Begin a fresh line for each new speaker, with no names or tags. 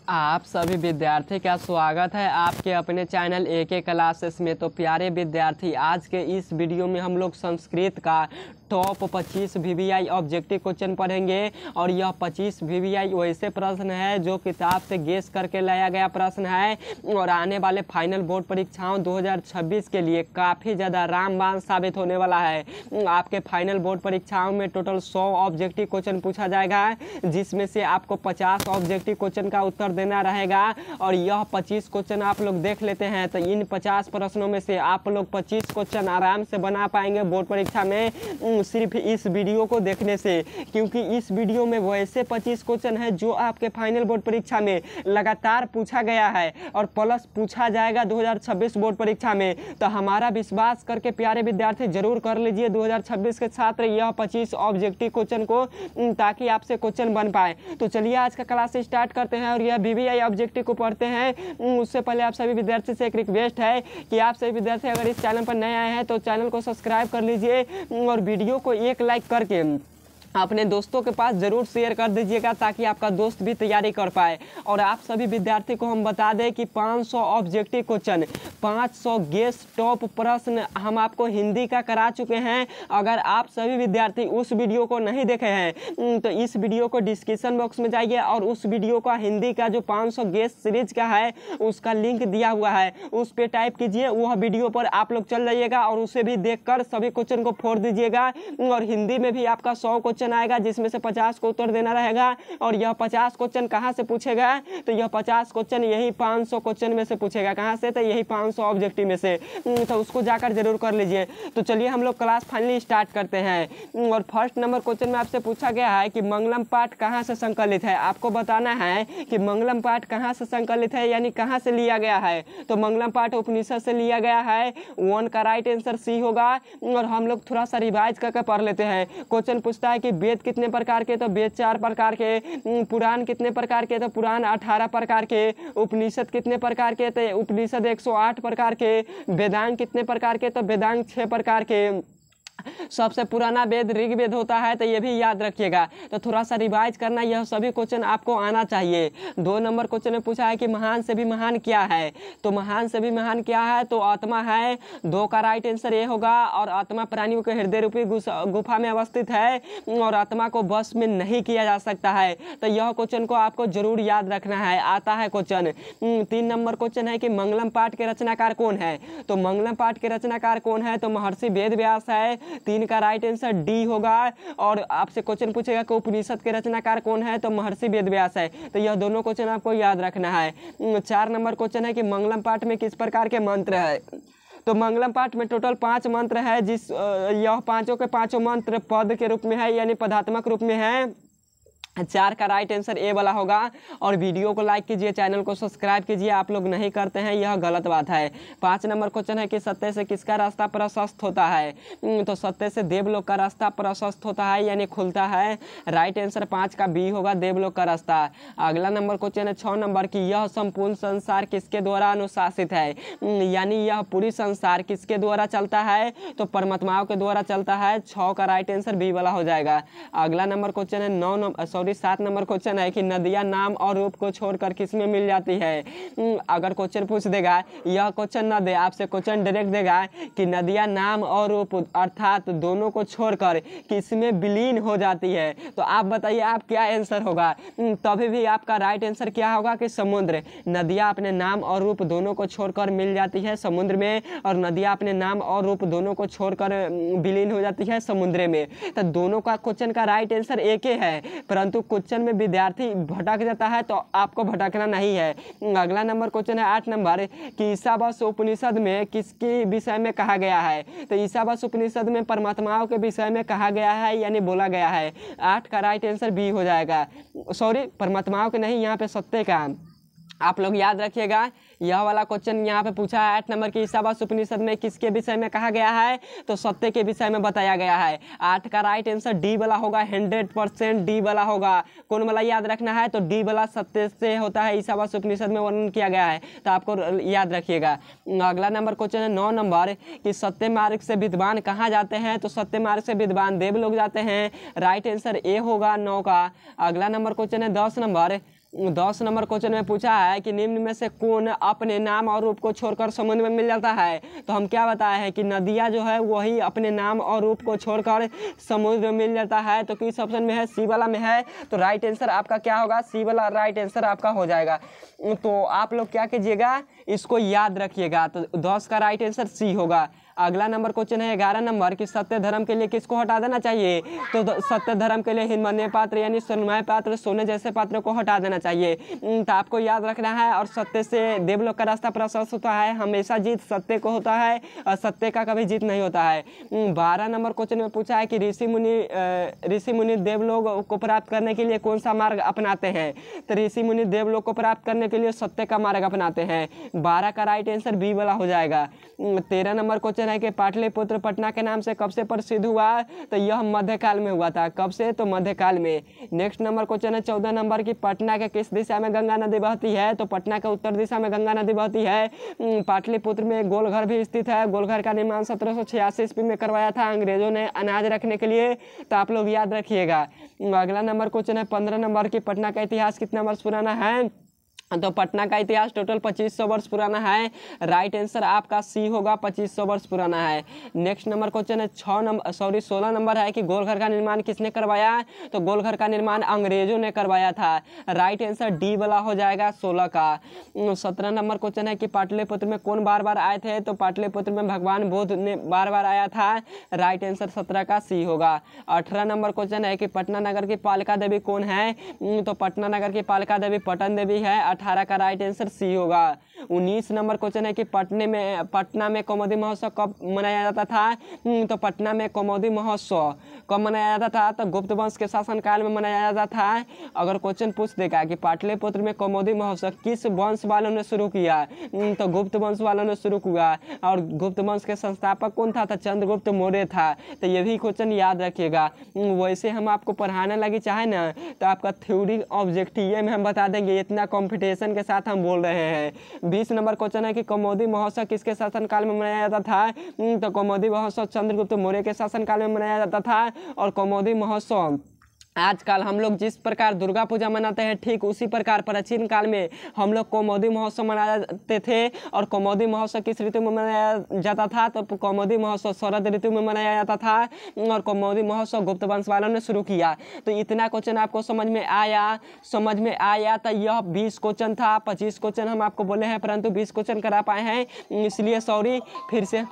आप सभी विद्यार्थी का स्वागत है आपके अपने चैनल एके क्लासेस में। तो प्यारे विद्यार्थी, आज के इस वीडियो में हम लोग संस्कृत का टॉप 25 वीवीआई ऑब्जेक्टिव क्वेश्चन पढ़ेंगे। और यह 25 वीवीआई वैसे प्रश्न है जो किताब से गेस करके लाया गया प्रश्न है और आने वाले फाइनल बोर्ड परीक्षाओं 2026 के लिए काफ़ी ज़्यादा रामबाण साबित होने वाला है। आपके फाइनल बोर्ड परीक्षाओं में टोटल 100 ऑब्जेक्टिव क्वेश्चन पूछा जाएगा, जिसमें से आपको 50 ऑब्जेक्टिव क्वेश्चन का उत्तर देना रहेगा। और यह 25 क्वेश्चन आप लोग देख लेते हैं तो इन 50 प्रश्नों में से आप लोग 25 क्वेश्चन आराम से बना पाएंगे बोर्ड परीक्षा में, सिर्फ इस वीडियो को देखने से। क्योंकि इस वीडियो में वैसे 25 क्वेश्चन है जो आपके फाइनल बोर्ड परीक्षा में लगातार पूछा गया है और प्लस पूछा जाएगा 2026 बोर्ड परीक्षा में। तो हमारा विश्वास करके प्यारे विद्यार्थी जरूर कर लीजिए 2026 के छात्र यह 25 ऑब्जेक्टिव क्वेश्चन को, ताकि आपसे क्वेश्चन बन पाए। तो चलिए आज का क्लास स्टार्ट करते हैं और यह वीवीआई ऑब्जेक्टिव को पढ़ते हैं। उससे पहले आप सभी विद्यार्थी से एक रिक्वेस्ट है कि आप सभी विद्यार्थी अगर इस चैनल पर नए आए हैं तो चैनल को सब्सक्राइब कर लीजिए और वीडियो को एक लाइक करके अपने दोस्तों के पास ज़रूर शेयर कर दीजिएगा, ताकि आपका दोस्त भी तैयारी कर पाए। और आप सभी विद्यार्थी को हम बता दें कि 500 ऑब्जेक्टिव क्वेश्चन, 500 गेस टॉप प्रश्न हम आपको हिंदी का करा चुके हैं। अगर आप सभी विद्यार्थी उस वीडियो को नहीं देखे हैं तो इस वीडियो को डिस्क्रिप्शन बॉक्स में जाइए और उस वीडियो का हिंदी का जो 500 गेस सीरीज का है उसका लिंक दिया हुआ है, उस पर टाइप कीजिए, वह वीडियो पर आप लोग चल जाइएगा और उसे भी देखकर सभी क्वेश्चन को फोड़ दीजिएगा। और हिंदी में भी आपका 100 क्वेश्चन आएगा, जिसमें से 50 को उत्तर देना रहेगा। और यह 50 क्वेश्चन कहां से पूछेगा, तो यह 50 क्वेश्चन यही 500 क्वेश्चन में से पूछेगा। कहां से, तो यही 500 ऑब्जेक्टिव में से। तो उसको जाकर जरूर कर लीजिए। तो चलिए हम लोग क्लास फाइनली स्टार्ट करते हैं। और फर्स्ट नंबर क्वेश्चन में आपसे पूछा गया है कि मंगलम पाठ कहां से संकलित है। आपको बताना है कि मंगलम पाठ कहां से संकलित है, यानी कहां से लिया गया है। तो मंगलम पाठ उपनिषद से लिया गया है। 1 का राइट आंसर सी होगा। और हम लोग थोड़ा सा रिवाइज करके पढ़ लेते हैं। क्वेश्चन पूछता है कि वेद कितने प्रकार के, तो वेद 4 प्रकार के। पुराण कितने प्रकार के, तो पुराण 18 प्रकार के। उपनिषद कितने प्रकार के, तो उपनिषद 108 प्रकार के। वेदांग कितने प्रकार के, तो वेदांग 6 प्रकार के। सबसे पुराना वेद ऋग्वेद होता है, तो ये भी याद रखिएगा। तो थोड़ा सा रिवाइज करना, यह सभी क्वेश्चन आपको आना चाहिए। 2 नंबर क्वेश्चन में पूछा है कि महान से भी महान क्या है। तो महान से भी महान क्या है, तो आत्मा है। 2 का राइट आंसर ये होगा। और आत्मा प्राणियों के हृदय रूपी गुफा में अवस्थित है और आत्मा को बस में नहीं किया जा सकता है। तो यह क्वेश्चन को आपको जरूर याद रखना है, आता है क्वेश्चन। 3 नंबर क्वेश्चन है कि मंगलम पाठ के रचनाकार कौन है। तो मंगलम पाठ के रचनाकार कौन है, तो महर्षि वेद व्यास है। 3 का राइट आंसर डी होगा। और आपसे क्वेश्चन पूछेगा कि उपनिषद के रचनाकार कौन है, तो महर्षि वेद व्यास है। तो यह दोनों क्वेश्चन आपको याद रखना है। 4 नंबर क्वेश्चन है कि मंगलम पाठ में किस प्रकार के मंत्र है। तो मंगलम पाठ में टोटल 5 मंत्र है, यह पांचों के पांचों मंत्र पद के रूप में है, यानी पदात्मक रूप में है। 4 का राइट आंसर ए वाला होगा। और वीडियो को लाइक कीजिए, चैनल को सब्सक्राइब कीजिए, आप लोग नहीं करते हैं, यह गलत बात है। 5 नंबर क्वेश्चन है कि सत्य से किसका रास्ता प्रशस्त होता है। तो सत्य से देवलोक का रास्ता प्रशस्त होता है, यानी खुलता है। राइट आंसर 5 का बी होगा, देवलोक का रास्ता। अगला नंबर क्वेश्चन है 6 नंबर की, यह संपूर्ण संसार किसके द्वारा अनुशासित है। यानी यह पूरी संसार किसके द्वारा चलता है, तो परमात्माओं के द्वारा चलता है। 6 का राइट आंसर बी वाला हो जाएगा। अगला नंबर क्वेश्चन है 7 नंबर क्वेश्चन है कि नदियां नाम और रूप को छोड़कर किस में मिल जाती है। अगर क्वेश्चन पूछ देगा, यह क्वेश्चन ना दे, आपसे क्वेश्चन डायरेक्ट देगा कि नदियां नाम और रूप अर्थात दोनों को छोड़कर किस में विलीन हो जाती है। तो आप बताइए आप क्या आंसर होगा। तभी भी आपका राइट आंसर क्या होगा कि समुद्र। नदियां अपने नाम और रूप दोनों को छोड़कर मिल जाती है समुद्र में, और नदियां अपने नाम और रूप दोनों को छोड़कर विलीन हो जाती है समुद्र में। तो दोनों का क्वेश्चन का राइट आंसर एक ही है, परंतु क्वेश्चन में विद्यार्थी भटक जाता है, तो आपको भटकना नहीं है। अगला नंबर क्वेश्चन है 8 नंबर कि ईशावास्य उपनिषद में किसके विषय में कहा गया है। तो ईशावास्य उपनिषद में परमात्माओं के विषय में कहा गया है, यानी बोला गया है। 8 का राइट आंसर बी हो जाएगा। सॉरी, परमात्माओं के नहीं, यहाँ पे सत्य का। आप लोग याद रखिएगा, यह वाला क्वेश्चन यहाँ पे पूछा है 8 नंबर की, ईशावास्य उपनिषद में किसके विषय में कहा गया है, तो सत्य के विषय में बताया गया है। 8 का राइट आंसर डी वाला होगा, 100% डी वाला होगा। कौन वाला याद रखना है, तो डी वाला सत्य से होता है, ईशावास्य उपनिषद में वर्णन किया गया है, तो आपको याद रखिएगा। अगला नंबर क्वेश्चन है 9 नंबर कि सत्य मार्ग से विद्वान कहाँ जाते हैं, तो सत्य मार्ग से विद्वान देव लोग जाते हैं। राइट आंसर ए होगा 9 का। अगला नंबर क्वेश्चन है 10 नंबर 10 नंबर क्वेश्चन में पूछा है कि निम्न में से कौन अपने नाम और रूप को छोड़कर समुद्र में मिल जाता है। तो हम क्या बताए हैं कि नदियाँ जो है वही अपने नाम और रूप को छोड़कर समुद्र में मिल जाता है। तो किस ऑप्शन में है, सी वाला में है। तो राइट आंसर आपका क्या होगा, सी वाला राइट आंसर आपका हो जाएगा। तो आप लोग क्या कीजिएगा, इसको याद रखिएगा। तो 10 का राइट आंसर सी होगा। अगला नंबर क्वेश्चन है 11 नंबर कि सत्य धर्म के लिए किसको हटा देना चाहिए। तो सत्य धर्म के लिए हिनमन्य पात्र यानी सोनमय पात्र, सोने जैसे पात्रों को हटा देना चाहिए। तो आपको याद रखना है। और सत्य से देवलोक का रास्ता प्रशस्त होता है, हमेशा जीत सत्य को होता है और सत्य का कभी जीत नहीं होता है। 12 नंबर क्वेश्चन में पूछा है कि ऋषि मुनि देवलोक को प्राप्त करने के लिए कौन सा मार्ग अपनाते हैं। तो ऋषि मुनि देवलोक को प्राप्त करने के लिए सत्य का मार्ग अपनाते हैं। 12 का राइट आंसर बी वाला हो जाएगा। 13 नंबर क्वेश्चन है कि पाटलिपुत्र पटना के नाम से कब से प्रसिद्ध हुआ। तो यह मध्यकाल में हुआ था। कब से, तो मध्यकाल में। नेक्स्ट नंबर क्वेश्चन है 14 नंबर की पटना के किस दिशा में गंगा नदी बहती है। तो पटना के उत्तर दिशा में गंगा नदी बहती है। पाटलिपुत्र में गोलघर भी स्थित है। गोलघर का निर्माण 1786 ईस्वी में करवाया था अंग्रेजों ने अनाज रखने के लिए। तो आप लोग याद रखिएगा। अगला नंबर क्वेश्चन है 15 नंबर की पटना का इतिहास कितना वर्ष पुराना है। तो पटना का इतिहास टोटल 2500 वर्ष पुराना है। राइट आंसर आपका सी होगा, 2500 वर्ष पुराना है। नेक्स्ट नंबर क्वेश्चन है 16 नंबर है कि गोलघर का निर्माण किसने करवाया। तो गोलघर का निर्माण अंग्रेजों ने करवाया था। राइट आंसर डी वाला हो जाएगा 16 का। 17 नंबर क्वेश्चन है कि पाटलिपुत्र में कौन बार बार आए थे। तो पाटलिपुत्र में भगवान बुद्ध ने बार बार आया था। राइट आंसर 17 का सी होगा। 18 नंबर क्वेश्चन है कि पटना नगर की पालिका देवी कौन है। तो पटना नगर की पालिका देवी पटन देवी है। 18 का राइट आंसर सी होगा। 19 नंबर क्वेश्चन है कि पटना में कौमुदी महोत्सव कब मनाया जाता था। तो पटना में कौमुदी महोत्सव कब मनाया जाता था। तो गुप्त वंश के शासनकाल में मनाया जाता था। अगर क्वेश्चन पूछ देगा कि पाटलिपुत्र में कौमुदी महोत्सव किस वंश वालों ने शुरू किया। तो गुप्त वंश वालों ने शुरू किया। और गुप्त वंश के संस्थापक कौन था। तो चंद्रगुप्त मौर्य था। तो ये भी क्वेश्चन याद रखिएगा। वैसे हम आपको पढ़ाने लगे चाहे ना तो आपका थ्योरी ऑब्जेक्टिव में हम बता देंगे। इतना कॉम्पिटिशन के साथ हम बोल रहे हैं। 20 नंबर क्वेश्चन है कि कौमुदी महोत्सव किसके शासनकाल में मनाया जाता था। तो कौमुदी महोत्सव चंद्रगुप्त मौर्य के शासनकाल में मनाया जाता था। और कौमुदी महोत्सव आजकल हम लोग जिस प्रकार दुर्गा पूजा मनाते हैं ठीक उसी प्रकार प्राचीन काल में हम लोग कौमुदी महोत्सव मनाते थे। और कौमुदी महोत्सव किस ऋतु में मनाया जाता था। तो कौमुदी महोत्सव शरद ऋतु में मनाया जाता था। और कौमुदी महोत्सव गुप्त वंश वालों ने शुरू किया। तो इतना क्वेश्चन आपको समझ में आया। तो यह 20 क्वेश्चन था। 25 क्वेश्चन हम आपको बोले हैं परंतु 20 क्वेश्चन करा पाए हैं, इसलिए सॉरी। फिर से